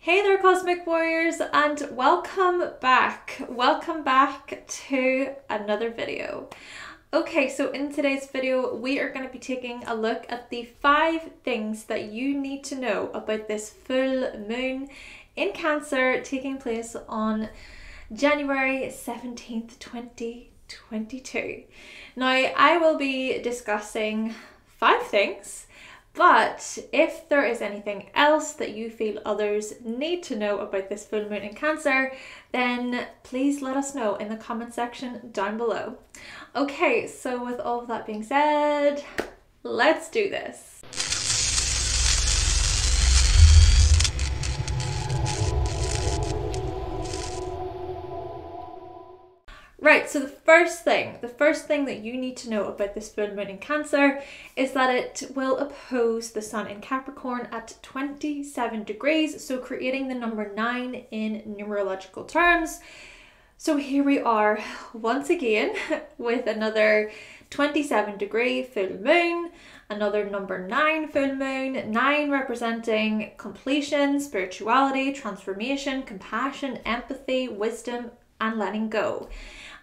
Hey there, Cosmic Warriors, and welcome back. Welcome back to another video. Okay, so in today's video, we are going to be taking a look at the 5 things that you need to know about this full moon in Cancer taking place on January 17th, 2022. Now, I will be discussing 5 things. But if there is anything else that you feel others need to know about this full moon in Cancer, then please let us know in the comment section down below. Okay, so with all of that being said, let's do this. Right, so the first thing that you need to know about this full moon in Cancer is that it will oppose the sun in Capricorn at 27 degrees, so creating the number 9 in numerological terms. So here we are once again with another 27 degree full moon, another number 9 full moon, 9 representing completion, spirituality, transformation, compassion, empathy, wisdom, and letting go.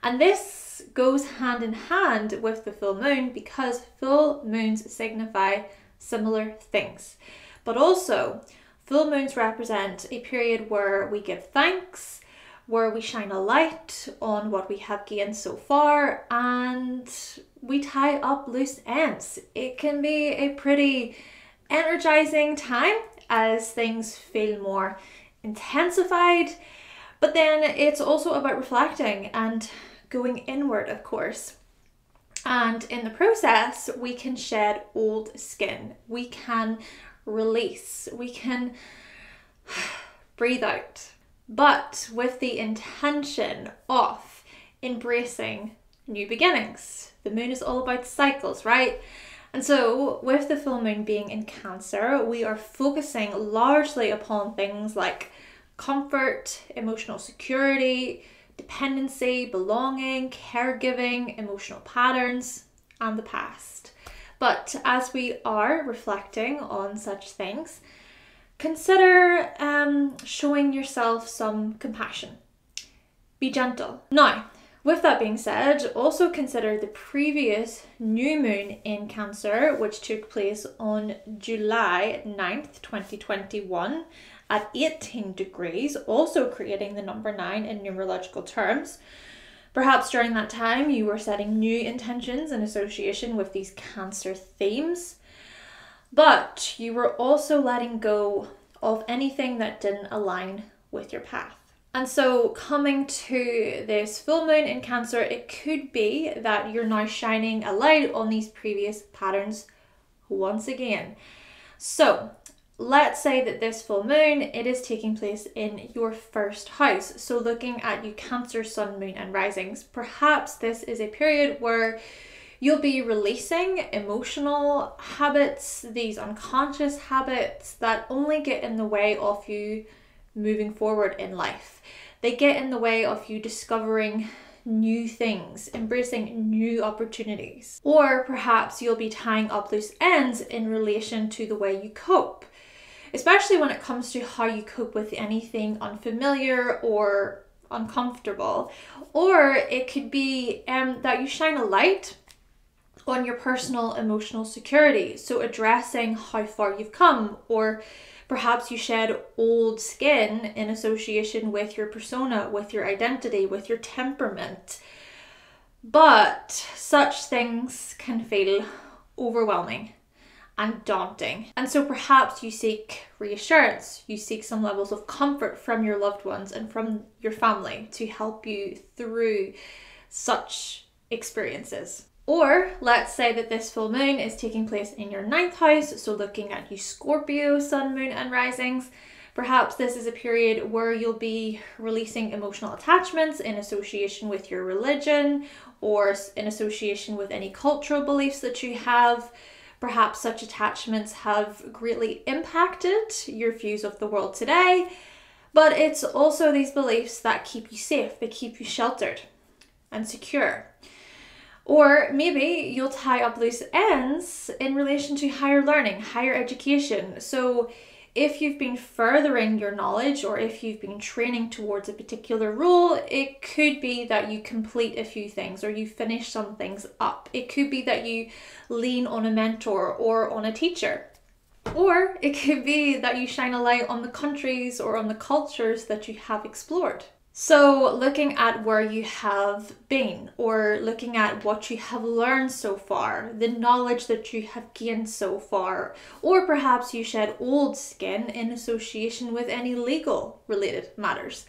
And this goes hand in hand with the full moon because full moons signify similar things. But also, full moons represent a period where we give thanks, where we shine a light on what we have gained so far, and we tie up loose ends. It can be a pretty energizing time as things feel more intensified. But then it's also about reflecting and going inward, of course. And in the process, we can shed old skin. We can release. We can breathe out. But with the intention of embracing new beginnings. The moon is all about cycles, right? And so with the full moon being in Cancer, we are focusing largely upon things like comfort, emotional security, dependency, belonging, caregiving, emotional patterns, and the past. But as we are reflecting on such things, consider showing yourself some compassion. Be gentle. Now, with that being said, also consider the previous new moon in Cancer, which took place on July 9th, 2021. At 18 degrees, also creating the number 9 in numerological terms. Perhaps during that time you were setting new intentions in association with these Cancer themes, but you were also letting go of anything that didn't align with your path. And so coming to this full moon in Cancer, it could be that you're now shining a light on these previous patterns once again. So let's say that this full moon, it is taking place in your first house. So looking at you Cancer, sun, moon, and risings, perhaps this is a period where you'll be releasing emotional habits, these unconscious habits that only get in the way of you moving forward in life. They get in the way of you discovering new things, embracing new opportunities. Or perhaps you'll be tying up loose ends in relation to the way you cope. Especially when it comes to how you cope with anything unfamiliar or uncomfortable. Or it could be that you shine a light on your personal emotional security. So addressing how far you've come, or perhaps you shed old skin in association with your persona, with your identity, with your temperament. But such things can feel overwhelming and daunting. And so perhaps you seek reassurance, you seek some levels of comfort from your loved ones and from your family to help you through such experiences. Or let's say that this full moon is taking place in your 9th house, so looking at you Scorpio, sun, moon, and risings. Perhaps this is a period where you'll be releasing emotional attachments in association with your religion or in association with any cultural beliefs that you have. Perhaps such attachments have greatly impacted your views of the world today, but it's also these beliefs that keep you safe, they keep you sheltered and secure. Or maybe you'll tie up loose ends in relation to higher learning, higher education. So If you've been furthering your knowledge or if you've been training towards a particular role, it could be that you complete a few things or you finish some things up. It could be that you lean on a mentor or on a teacher. Or it could be that you shine a light on the countries or on the cultures that you have explored. So looking at where you have been or looking at what you have learned so far, the knowledge that you have gained so far, or perhaps you shed old skin in association with any legal related matters.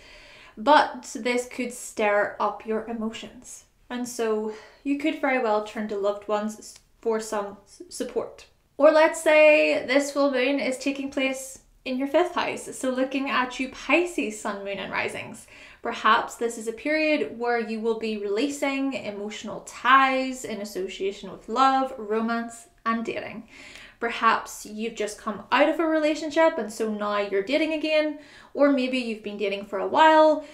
But this could stir up your emotions. And so you could very well turn to loved ones for some support. Or let's say this full moon is taking place in your 5th house. So looking at you Pisces sun, moon and risings. Perhaps this is a period where you will be releasing emotional ties in association with love, romance and dating. Perhaps you've just come out of a relationship and so now you're dating again, or maybe you've been dating for a while,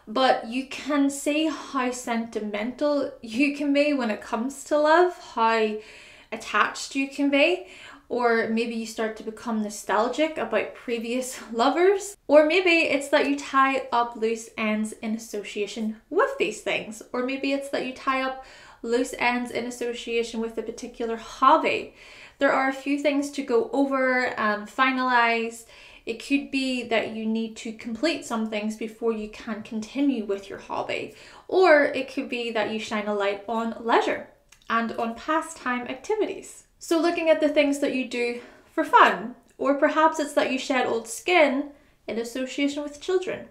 but you can see how sentimental you can be when it comes to love, how attached you can be. Or maybe you start to become nostalgic about previous lovers. Or maybe it's that you tie up loose ends in association with these things. Or maybe it's that you tie up loose ends in association with a particular hobby. There are a few things to go over and finalize. It could be that you need to complete some things before you can continue with your hobby. Or it could be that you shine a light on leisure and on pastime activities. So looking at the things that you do for fun, or perhaps it's that you shed old skin in association with children.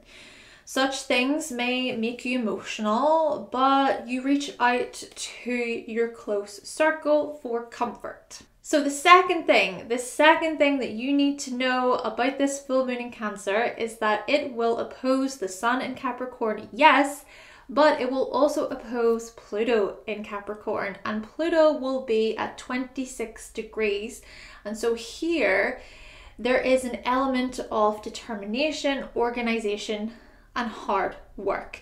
Such things may make you emotional, but you reach out to your close circle for comfort. So the second thing that you need to know about this full moon in Cancer is that it will oppose the sun in Capricorn, yes, but it will also oppose Pluto in Capricorn, and Pluto will be at 26 degrees. And so here, there is an element of determination, organization, and hard work.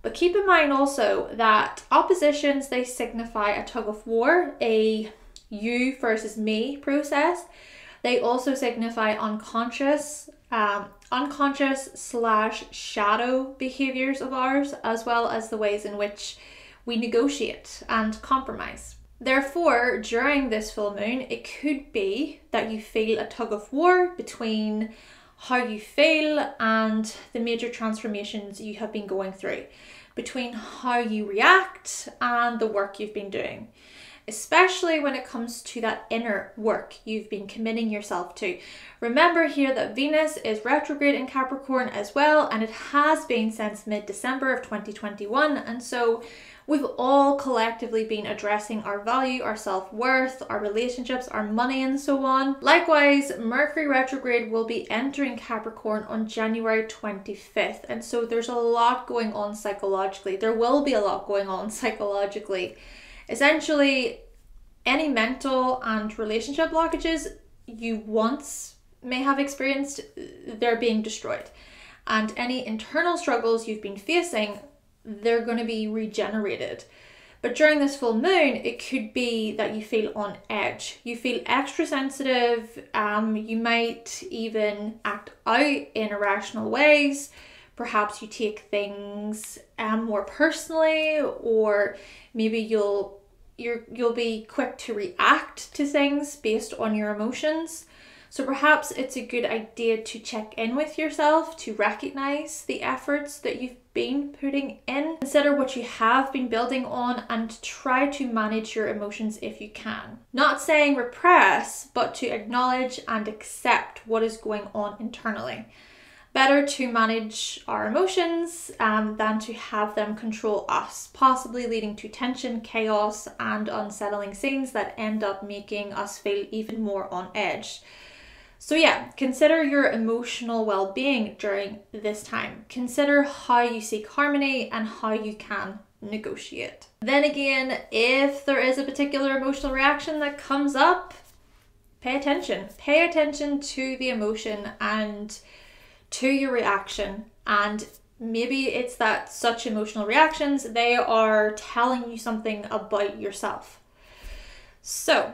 But keep in mind also that oppositions, they signify a tug of war, a you versus me process. They also signify unconscious / shadow behaviors of ours, as well as the ways in which we negotiate and compromise. Therefore, during this full moon, it could be that you feel a tug of war between how you feel and the major transformations you have been going through, between how you react and the work you've been doing. Especially when it comes to that inner work you've been committing yourself to. Remember here that Venus is retrograde in Capricorn as well, and it has been since mid-December of 2021. And so we've all collectively been addressing our value, our self-worth, our relationships, our money, and so on. Likewise, Mercury retrograde will be entering Capricorn on January 25th. And so there's a lot going on psychologically. There will be a lot going on psychologically. Essentially, any mental and relationship blockages you once may have experienced, they're being destroyed. And any internal struggles you've been facing, they're going to be regenerated. But during this full moon, it could be that you feel on edge. You feel extra sensitive. You might even act out in irrational ways. Perhaps you take things more personally, or maybe you'll be quick to react to things based on your emotions. So perhaps it's a good idea to check in with yourself, to recognize the efforts that you've been putting in, consider what you have been building on, and try to manage your emotions if you can. Not saying repress, but to acknowledge and accept what is going on internally. Better to manage our emotions than to have them control us, possibly leading to tension, chaos, and unsettling scenes that end up making us feel even more on edge. So yeah, consider your emotional well-being during this time. Consider how you seek harmony and how you can negotiate. Then again, if there is a particular emotional reaction that comes up, pay attention. Pay attention to the emotion and to your reaction. And maybe it's that such emotional reactions, they are telling you something about yourself. So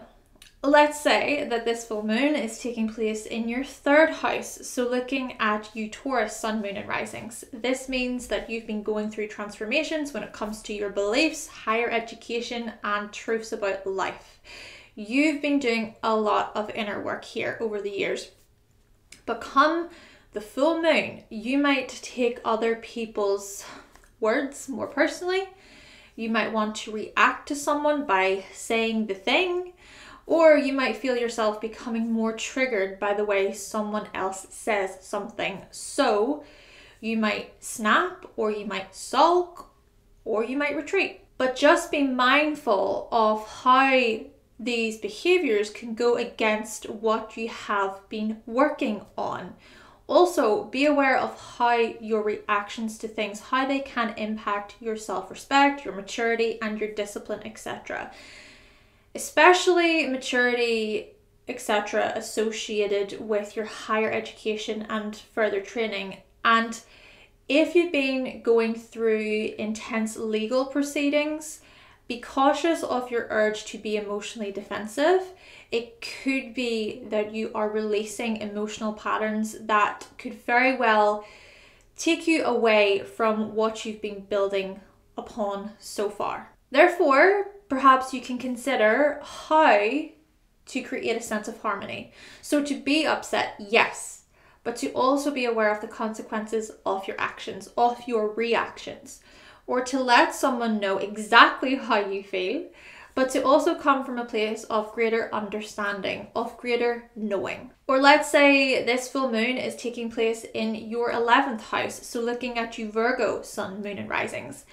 let's say that this full moon is taking place in your 3rd house. So looking at you Taurus, sun, moon and risings. This means that you've been going through transformations when it comes to your beliefs, higher education and truths about life. You've been doing a lot of inner work here over the years. But come the full moon, you might take other people's words more personally. You might want to react to someone by saying the thing, or you might feel yourself becoming more triggered by the way someone else says something. So you might snap, or you might sulk, or you might retreat. But just be mindful of how these behaviors can go against what you have been working on. Also, be aware of how your reactions to things, how they can impact your self-respect, your maturity, and your discipline, etc. Especially maturity, etc., associated with your higher education and further training. And if you've been going through intense legal proceedings, be cautious of your urge to be emotionally defensive. It could be that you are releasing emotional patterns that could very well take you away from what you've been building upon so far. Therefore, perhaps you can consider how to create a sense of harmony. So to be upset, yes, but to also be aware of the consequences of your actions, of your reactions, or to let someone know exactly how you feel, but to also come from a place of greater understanding, of greater knowing. Or let's say this full moon is taking place in your 11th house, so looking at you Virgo, sun, moon and risings.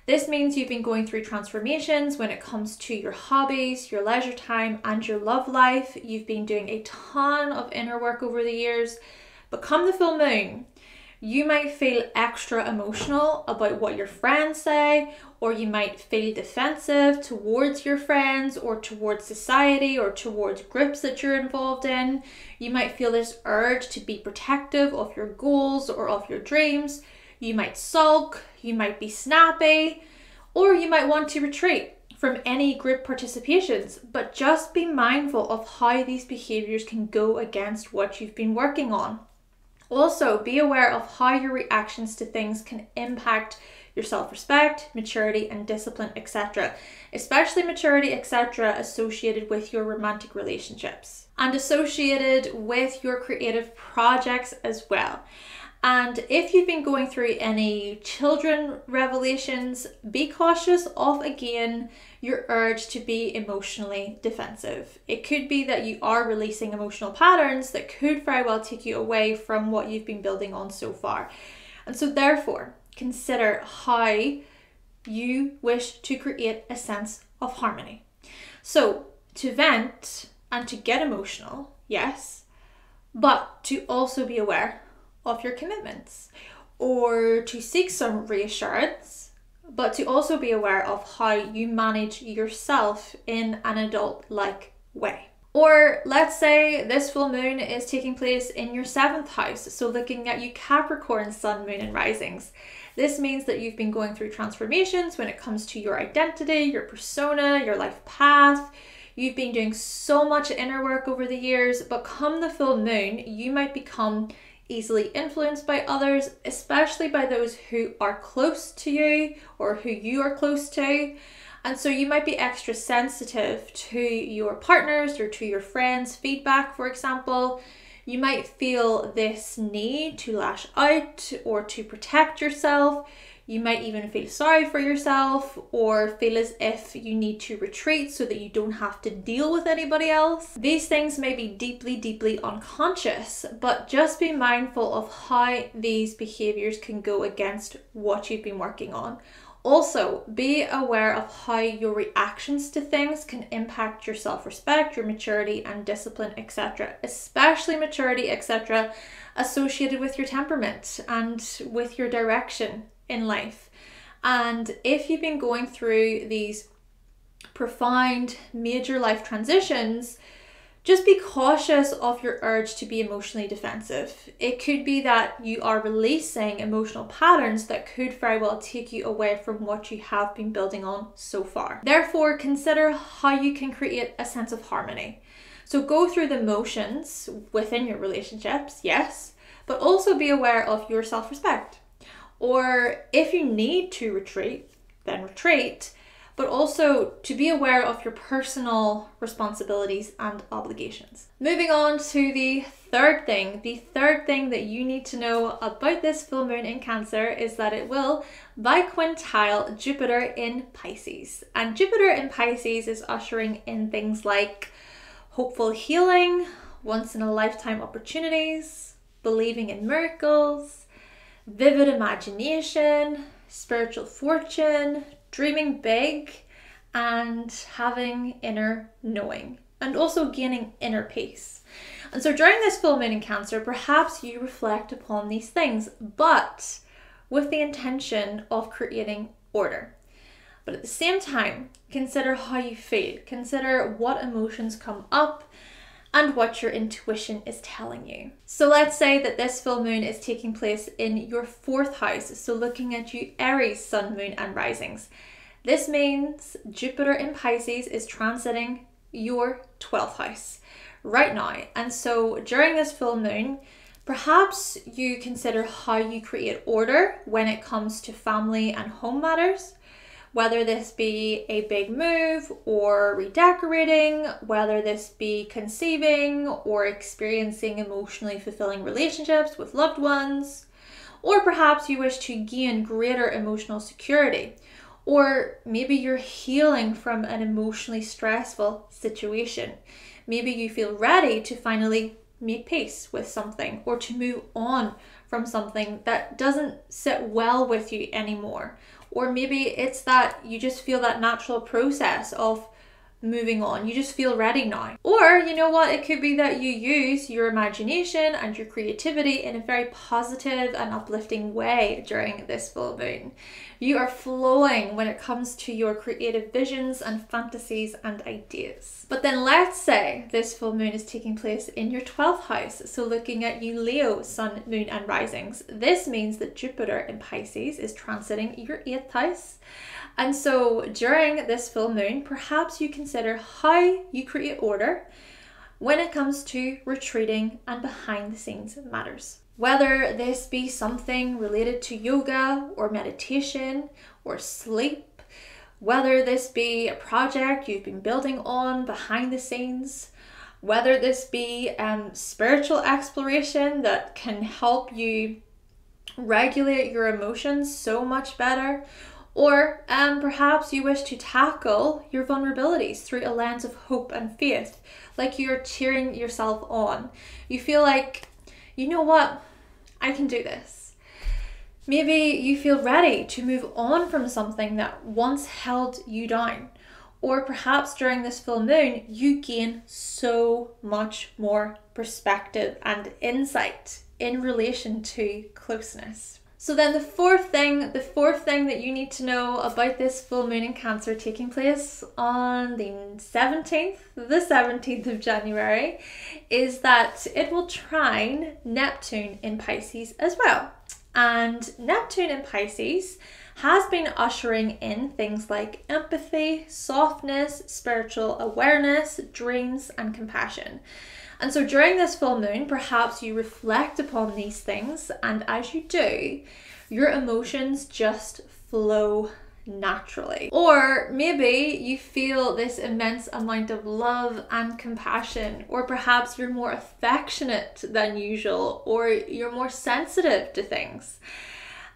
This means you've been going through transformations when it comes to your hobbies, your leisure time and your love life. You've been doing a ton of inner work over the years, but come the full moon, you might feel extra emotional about what your friends say, or you might feel defensive towards your friends or towards society or towards groups that you're involved in. You might feel this urge to be protective of your goals or of your dreams. You might sulk, you might be snappy, or you might want to retreat from any group participations, but just be mindful of how these behaviors can go against what you've been working on. Also, be aware of how your reactions to things can impact your self-respect, maturity and discipline, etc. Especially maturity, etc. associated with your romantic relationships and associated with your creative projects as well. And if you've been going through any children revelations, be cautious of, again, your urge to be emotionally defensive. It could be that you are releasing emotional patterns that could very well take you away from what you've been building on so far. And so therefore, consider how you wish to create a sense of harmony. So to vent and to get emotional, yes, but to also be aware of your commitments, or to seek some reassurance, but to also be aware of how you manage yourself in an adult-like way. Or let's say this full moon is taking place in your 7th house, so looking at you Capricorn, sun, moon and risings. This means that you've been going through transformations when it comes to your identity, your persona, your life path. You've been doing so much inner work over the years, but come the full moon, you might become easily influenced by others, especially by those who are close to you or who you are close to. And so you might be extra sensitive to your partners or to your friends' feedback, for example. You might feel this need to lash out or to protect yourself. You might even feel sorry for yourself or feel as if you need to retreat so that you don't have to deal with anybody else. These things may be deeply, deeply unconscious, but just be mindful of how these behaviors can go against what you've been working on. Also, be aware of how your reactions to things can impact your self-respect, your maturity and discipline, etc. Especially maturity, etc. associated with your temperament and with your direction in life. And if you've been going through these profound major life transitions, just be cautious of your urge to be emotionally defensive. It could be that you are releasing emotional patterns that could very well take you away from what you have been building on so far. Therefore, consider how you can create a sense of harmony. So go through the motions within your relationships, yes, but also be aware of your self-respect. Or if you need to retreat, then retreat, but also to be aware of your personal responsibilities and obligations. Moving on to the third thing that you need to know about this full moon in Cancer is that it will Bi-Quintile Jupiter in Pisces. And Jupiter in Pisces is ushering in things like hopeful healing, once in a lifetime opportunities, believing in miracles, vivid imagination, spiritual fortune, dreaming big, and having inner knowing, and also gaining inner peace. And so during this full moon in Cancer, perhaps you reflect upon these things, but with the intention of creating order. But at the same time, consider how you feel. Consider what emotions come up and what your intuition is telling you. So let's say that this full moon is taking place in your 4th house. So looking at you Aries, sun, moon and risings. This means Jupiter in Pisces is transiting your 12th house right now. And so during this full moon, perhaps you consider how you create order when it comes to family and home matters. Whether this be a big move or redecorating, whether this be conceiving or experiencing emotionally fulfilling relationships with loved ones, or perhaps you wish to gain greater emotional security, or maybe you're healing from an emotionally stressful situation. Maybe you feel ready to finally make peace with something or to move on from something that doesn't sit well with you anymore. Or maybe it's that you just feel that natural process of moving on. You just feel ready now. Or you know what? It could be that you use your imagination and your creativity in a very positive and uplifting way during this full moon. You are flowing when it comes to your creative visions and fantasies and ideas. But then let's say this full moon is taking place in your 12th house. So looking at you Leo, sun, moon and risings. This means that Jupiter in Pisces is transiting your 8th house. And so during this full moon, perhaps you consider how you create order when it comes to retreating and behind the scenes matters. Whether this be something related to yoga or meditation or sleep, whether this be a project you've been building on behind the scenes, whether this be spiritual exploration that can help you regulate your emotions so much better, or perhaps you wish to tackle your vulnerabilities through a lens of hope and faith, like you're cheering yourself on. You feel like, you know what, I can do this. Maybe you feel ready to move on from something that once held you down. Or perhaps during this full moon, you gain so much more perspective and insight in relation to closeness. So then the fourth thing that you need to know about this full moon in Cancer taking place on the 17th of January is that it will trine Neptune in Pisces as well. And Neptune in Pisces has been ushering in things like empathy, softness, spiritual awareness, dreams, and compassion. And so during this full moon, perhaps you reflect upon these things, and as you do, your emotions just flow naturally. Or maybe you feel this immense amount of love and compassion, or perhaps you're more affectionate than usual, or you're more sensitive to things.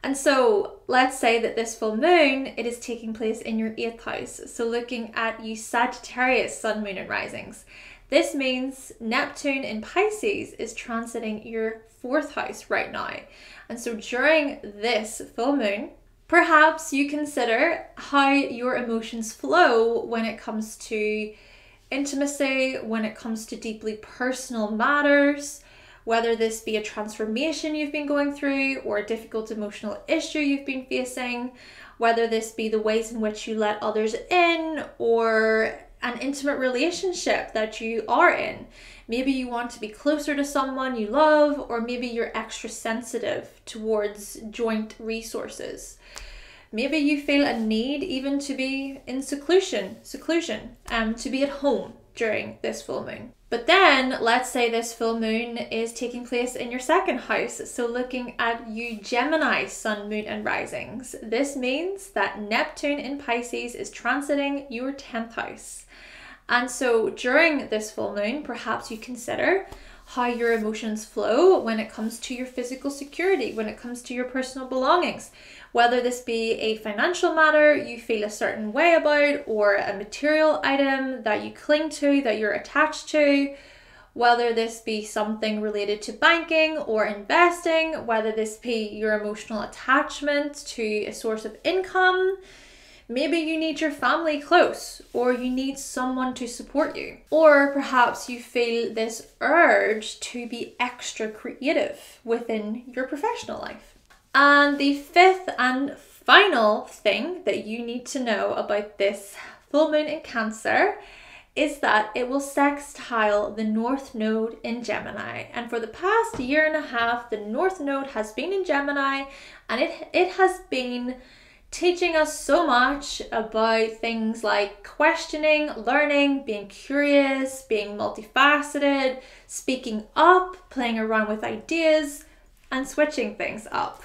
And so let's say that this full moon, it is taking place in your 8th house. So looking at you Sagittarius, sun, moon and risings. This means Neptune in Pisces is transiting your 4th house right now. And so during this full moon, perhaps you consider how your emotions flow when it comes to intimacy, when it comes to deeply personal matters, whether this be a transformation you've been going through or a difficult emotional issue you've been facing, whether this be the ways in which you let others in or an intimate relationship that you are in. Maybe you want to be closer to someone you love, or maybe you're extra sensitive towards joint resources. Maybe you feel a need even to be in seclusion, to be at home. during this full moon. But then let's say this full moon is taking place in your second house. So looking at you Gemini sun, moon and risings, this means that Neptune in Pisces is transiting your 10th house. And so during this full moon, perhaps you consider how your emotions flow when it comes to your physical security, when it comes to your personal belongings, whether this be a financial matter you feel a certain way about, or a material item that you cling to, that you're attached to, whether this be something related to banking or investing, whether this be your emotional attachment to a source of income. Maybe you need your family close, or you need someone to support you. Or perhaps you feel this urge to be extra creative within your professional life. And the fifth and final thing that you need to know about this full moon in Cancer is that it will sextile the North Node in Gemini. And for the past year and a half, the North Node has been in Gemini, and it has been teaching us so much about things like questioning, learning, being curious, being multifaceted, speaking up, playing around with ideas, and switching things up.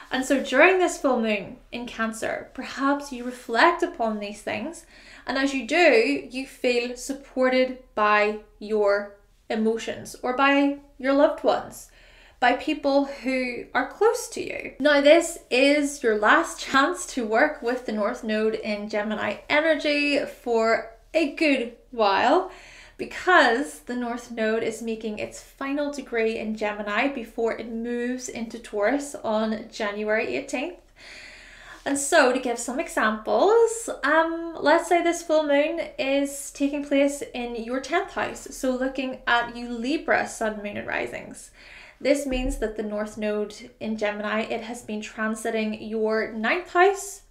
And so during this full moon in Cancer, perhaps you reflect upon these things, and as you do, you feel supported by your emotions or by your loved ones, by people who are close to you. Now, this is your last chance to work with the North Node in Gemini energy for a good while, because the North Node is making its final degree in Gemini before it moves into Taurus on January 18th. And so, to give some examples, let's say this full moon is taking place in your 10th house. So looking at you Libra sun, moon and risings. This means that the North Node in Gemini, it has been transiting your 9th house.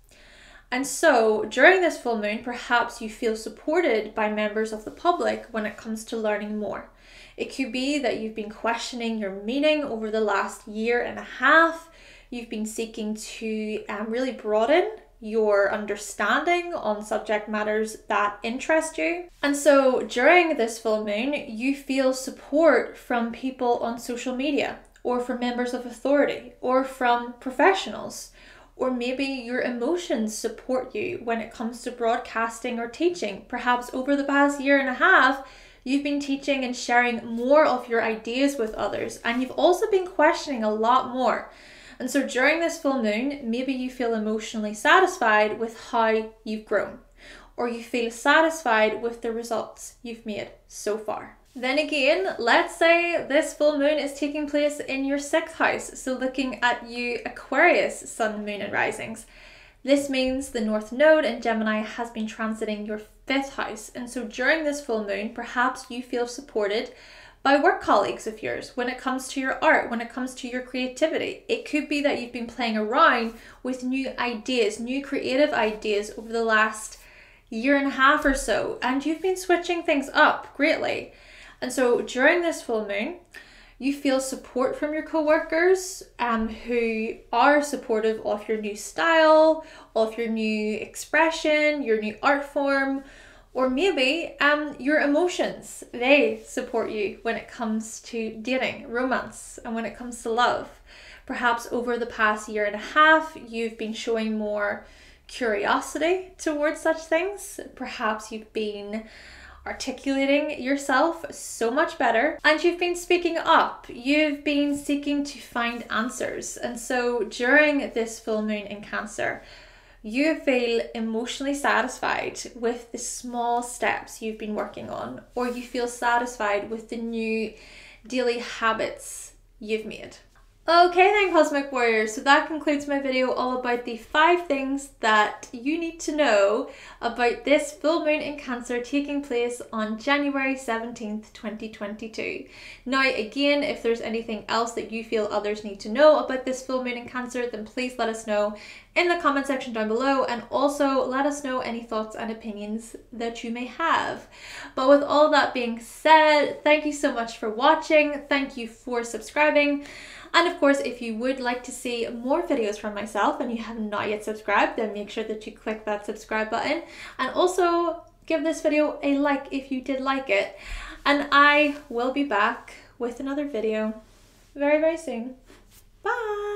And so during this full moon, perhaps you feel supported by members of the public when it comes to learning more. It could be that you've been questioning your meaning over the last year and a half. You've been seeking to really broaden your understanding on subject matters that interest you. And so during this full moon, you feel support from people on social media, or from members of authority, or from professionals, or maybe your emotions support you when it comes to broadcasting or teaching. Perhaps over the past year and a half, you've been teaching and sharing more of your ideas with others, and you've also been questioning a lot more. And so during this full moon, maybe you feel emotionally satisfied with how you've grown, or you feel satisfied with the results you've made so far. Then again, let's say this full moon is taking place in your 6th house. So looking at you Aquarius sun, moon and risings. This means the North Node in Gemini has been transiting your 5th house. And so during this full moon, perhaps you feel supported by work colleagues of yours when it comes to your art, when it comes to your creativity. It could be that you've been playing around with new ideas, new creative ideas over the last year and a half or so, and you've been switching things up greatly. And so during this full moon, you feel support from your co-workers who are supportive of your new style, of your new expression, your new art form, or maybe your emotions. They support you when it comes to dating, romance, and when it comes to love. Perhaps over the past year and a half, you've been showing more curiosity towards such things. Perhaps you've been articulating yourself so much better, and you've been speaking up. You've been seeking to find answers. And so during this full moon in Cancer, you feel emotionally satisfied with the small steps you've been working on, or you feel satisfied with the new daily habits you've made. Okay then, Cosmic Warriors, so that concludes my video all about the 5 things that you need to know about this full moon in Cancer taking place on January 17th, 2022. Now again, if there's anything else that you feel others need to know about this full moon in Cancer, then please let us know in the comment section down below, and also let us know any thoughts and opinions that you may have. But with all that being said, thank you so much for watching, thank you for subscribing. And of course, if you would like to see more videos from myself and you have not yet subscribed, then make sure that you click that subscribe button. And also give this video a like if you did like it, and I will be back with another video very, very soon. Bye!